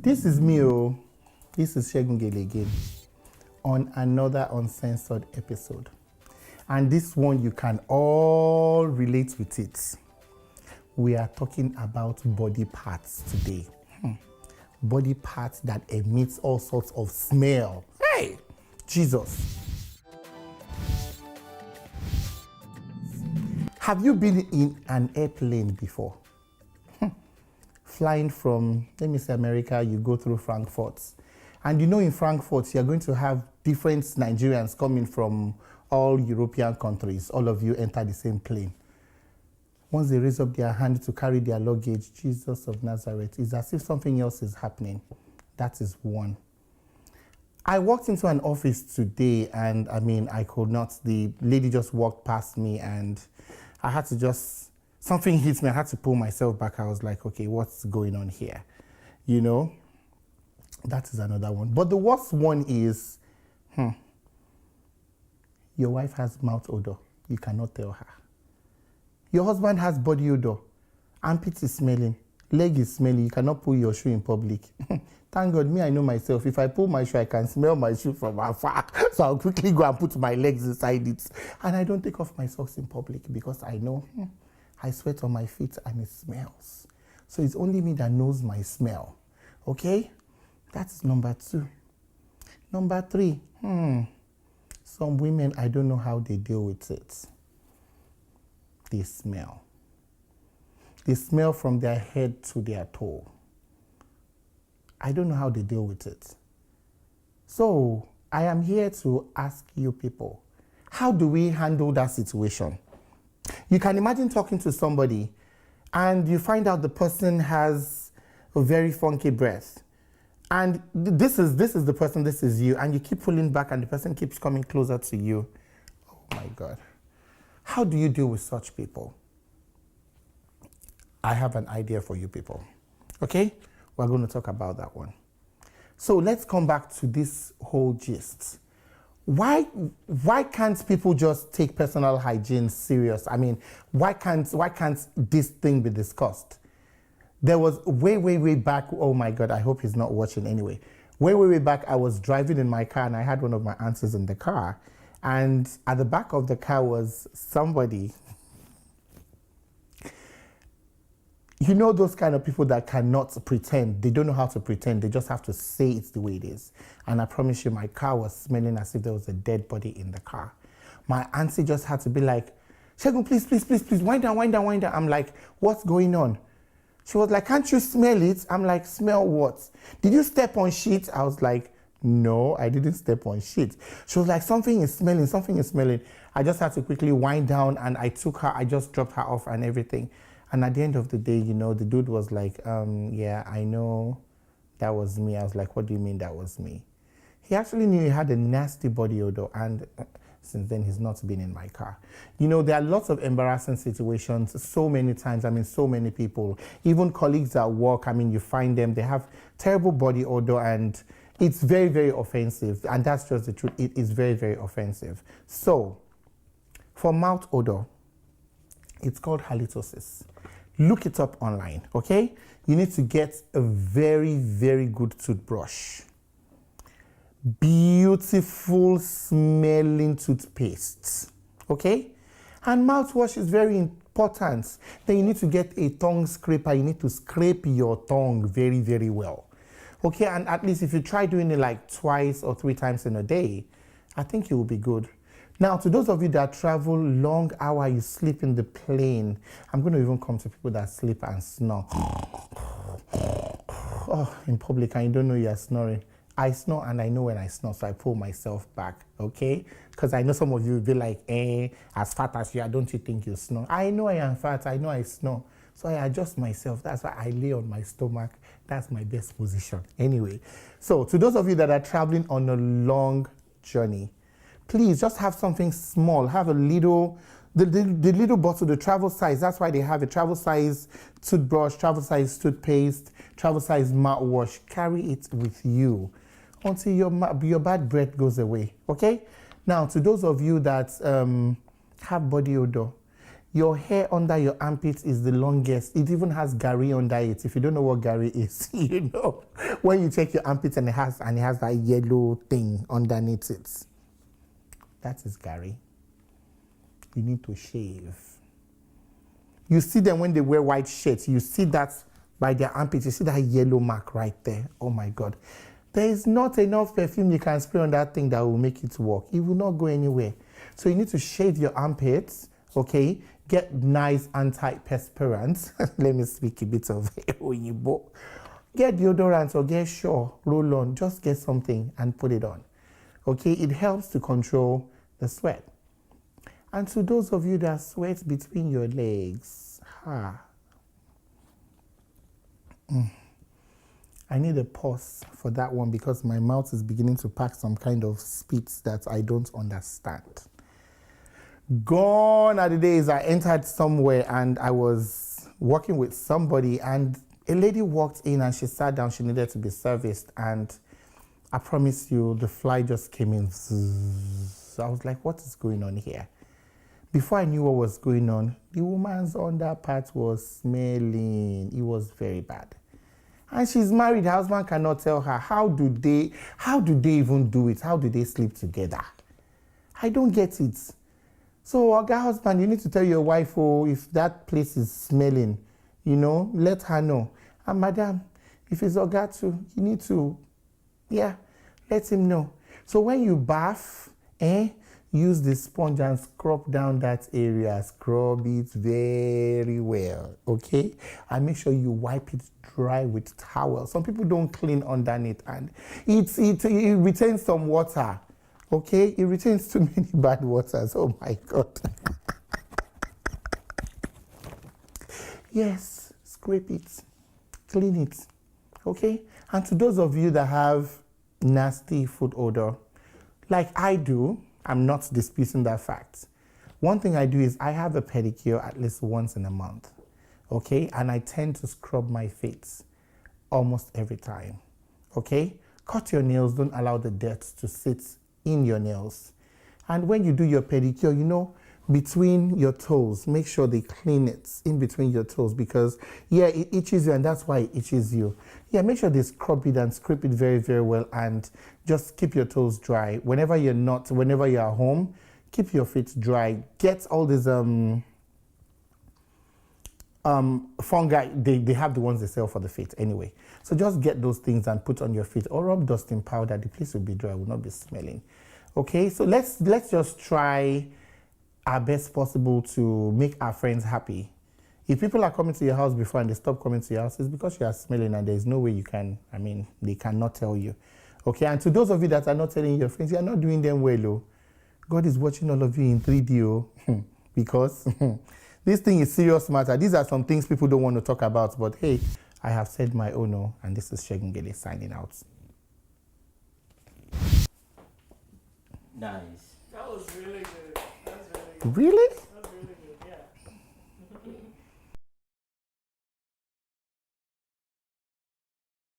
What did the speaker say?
This is me, oh. This is Segun Gele again on another Uncensored episode. And this one, you can all relate with it. We are talking about body parts today. Body parts that emits all sorts of smell. Hey, Jesus. Have you been in an airplane before? Flying from, let me say America, you go through Frankfurt. And you know in Frankfurt, you're going to have different Nigerians coming from all European countries. All of you enter the same plane. Once they raise up their hand to carry their luggage, Jesus of Nazareth, it's as if something else is happening. That is one. I walked into an office today and I could not, the lady just walked past me and I had to just, something hit me, I had to pull myself back. I was like, okay, what's going on here? You know, that is another one. But the worst one is, your wife has mouth odor. You cannot tell her. Your husband has body odor. Armpit is smelling. Leg is smelling. You cannot pull your shoe in public. Thank God, me, I know myself. If I pull my shoe, I can smell my shoe from afar. So I'll quickly go and put my legs inside it. And I don't take off my socks in public because I know I sweat on my feet and it smells. So it's only me that knows my smell. Okay? That's number 2. Number 3, some women, I don't know how they deal with it. They smell. They smell from their head to their toe. I don't know how they deal with it. So I am here to ask you people, how do we handle that situation? You can imagine talking to somebody and you find out the person has a very funky breath. And this is the person, this is you, and you keep pulling back and the person keeps coming closer to you. Oh my God. How do you deal with such people? I have an idea for you people. Okay? We're going to talk about that one. So let's come back to this whole gist. Why can't people just take personal hygiene serious? Why can't this thing be discussed? There was way back, oh my God, I hope he's not watching anyway. Way back, I was driving in my car and I had one of my aunties in the car. And at the back of the car was somebody. You know those kind of people that cannot pretend. They don't know how to pretend. They just have to say it's the way it is. And I promise you, my car was smelling as if there was a dead body in the car. My auntie just had to be like, Segun, please, wind down. I'm like, what's going on? She was like, can't you smell it? I'm like, smell what? Did you step on shit? I was like, no, I didn't step on shit. She was like, something is smelling. I just had to quickly wind down and I just dropped her off and everything. And at the end of the day, you know, the dude was like, yeah, I know that was me. I was like, what do you mean that was me? He actually knew he had a nasty body odor and since then he's not been in my car. You know, there are lots of embarrassing situations so many times. So many people, even colleagues at work, you find them, they have terrible body odor and it's very offensive. And that's just the truth. It is very offensive. So for mouth odor, it's called halitosis. Look it up online, okay? You need to get a very good toothbrush. Beautiful smelling toothpaste, okay? And mouthwash is very important. Then you need to get a tongue scraper. You need to scrape your tongue very well, okay? And at least if you try doing it like 2 or 3 times in a day, I think you will be good. Now, to those of you that travel long hour, you sleep in the plane. I'm going to even come to people that sleep and snore. Oh, in public, and you don't know you're snoring. I snore and I know when I snore, so I pull myself back, okay? Because I know some of you will be like, as fat as you are, don't you think you snore? I know I am fat, I know I snore. So I adjust myself. That's why I lay on my stomach. That's my best position. Anyway, so to those of you that are traveling on a long journey, please just have something small. Have a little, the little bottle, the travel size. That's why they have a travel size toothbrush, travel size toothpaste, travel size mouthwash. Carry it with you until your bad breath goes away, okay? Now, to those of you that have body odor, Your hair under your armpits is the longest. It even has Gary under it. If you don't know what Gary is, you know, when you check your armpits and it has that yellow thing underneath it. That is Gary. You need to shave. You see them when they wear white shirts. You see that by their armpits. You see that yellow mark right there. Oh my God. There is not enough perfume you can spray on that thing that will make it work. It will not go anywhere. So you need to shave your armpits, okay? Get nice antiperspirant. Let me speak a bit of Oyinbo. Get deodorant or get Sure, roll on. Just get something and put it on. Okay? It helps to control the sweat. And to those of you that sweat between your legs, I need a pause for that one because my mouth is beginning to pack some kind of spits that I don't understand. Gone are the days I entered somewhere and I was working with somebody and a lady walked in and she sat down. She needed to be serviced and I promise you the fly just came in. So I was like, what is going on here? Before I knew what was going on, the woman's under part was smelling. It was very bad. And she's married, her husband cannot tell her. How do they even do it? How do they sleep together? I don't get it. So, Oga husband, you need to tell your wife, oh, if that place is smelling, you know, let her know. And madam, if it's Oga too, you need to, let him know. So when you bath, use the sponge and scrub down that area. Scrub it very well, okay? And make sure you wipe it dry with towel. Some people don't clean underneath and it retains some water, okay? It retains too many bad waters. Oh my God. Yes, scrape it, clean it, okay? And to those of you that have nasty foot odor, like I do, I'm not disputing that fact. One thing I do is I have a pedicure at least once in a month, okay? And I tend to scrub my feet almost every time, okay? Cut your nails, don't allow the dirt to sit in your nails. And when you do your pedicure, you know, between your toes, make sure they clean it in between your toes because, it itches you and that's why it itches you. Make sure they scrub it and scrape it very, very well and just keep your toes dry. Whenever you're home, keep your feet dry. Get all these fungi, they have the ones they sell for the feet anyway. So just get those things and put on your feet or rub dusting powder. The place will be dry, will not be smelling. Okay, so let's just try our best possible to make our friends happy. If people are coming to your house before and they stop coming to your house, it's because you are smelling and there's no way you can, they cannot tell you. Okay, and to those of you that are not telling your friends, you are not doing them well, oh. God is watching all of you in 3D, oh. Because this thing is serious matter. These are some things people don't want to talk about, but hey, I have said my own, oh, and this is Segun Gele signing out. Nice. That was really good. That was really good. Really?